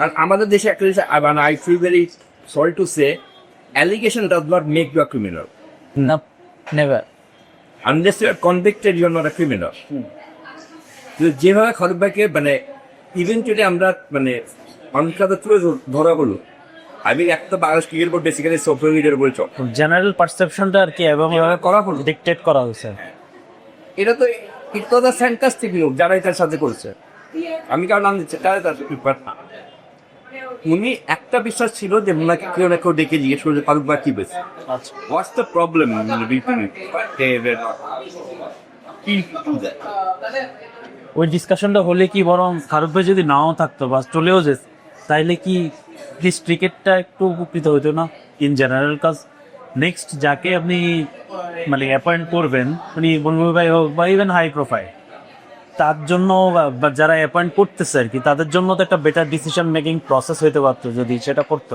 কারণ আমাদের দেশে একটা জিনিস মানে I feel very sorry to say allegation does not make you a criminal না, never. Unless you are convicted you are not a criminal. যেভাবে খলিফ ভাইকে মানে ইভেন্টুয়ালি আমরা মানে অনকাদের তুলে ধরা হলো, আমি একটা Bangladesh cricket board basically social মিডিয়ার উপরে চল জেনারেল পারসেপশনটা আর কি এবং এভাবে করা হলো। ডিকটেট করা হয়েছে। এটা তো ইট তো দ্য ফ্যান্টাস্টিক লোক যারাই তার সাথে করেছে। আমি কারণ নাম দিচ্ছি তাহলে তার ব্যাপার না। উনি একটা বিশ্বাস ছিল যে ওনাকে কেউ না কেউ ডেকে জিজ্ঞেস করছে ফারুক ভাই কি বেশি হোয়াটস দ্য প্রবলেম কি ওই ডিসকাশনটা হলে কি বরং ফারুক ভাই যদি নাও থাকতো বা চলেও যেত তাইলে কি প্লিজ ক্রিকেটটা একটু উপকৃত হতো না ইন জেনারেল? কাজ নেক্সট যাকে আপনি মানে অ্যাপয়েন্ট করবেন উনি বলবো ভাই হোক বা ইভেন হাই প্রোফাইল, তার জন্য বা যারা অ্যাপয়েন্ট করতেছে আর কি তাদের জন্য তো একটা বেটার ডিসিশন মেকিং প্রসেস হইতে পারতো যদি সেটা করতো।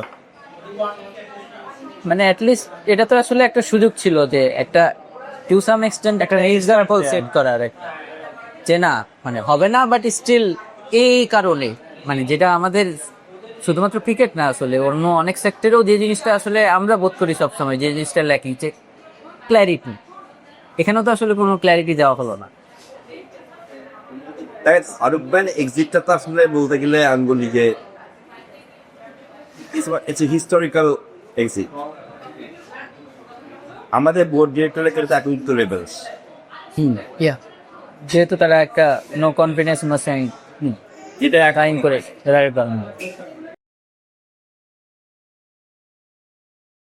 মানে অ্যাটলিস্ট এটা তো আসলে একটা সুযোগ ছিল যে একটা টু সাম এক্সটেন্ট একটা এক্সাম্পল সেট করার, যে না মানে হবে না বাট স্টিল এই কারণে মানে যেটা আমাদের শুধুমাত্র ক্রিকেট না আসলে অন্য অনেক সেক্টরেও যে জিনিসটা আসলে আমরা বোধ করি সবসময় যে জিনিসটা ল্যাকিং, যে ক্ল্যারিটি। এখানেও তো আসলে কোনো ক্ল্যারিটি দেওয়া হলো না। তাই ফারুক ভাইয়ের এক্সিটটা তো আসলে বলতে গেলে আমি বলি যে ইটস এ হিস্টোরিক্যাল এক্সিট। আমাদের বোর্ড ডিরেক্টরের কাছে একটু লেভেলস ইয়া যেহেতু তারা একটা নো কনফিডেন্স মাসাইন যেটা সাইন করে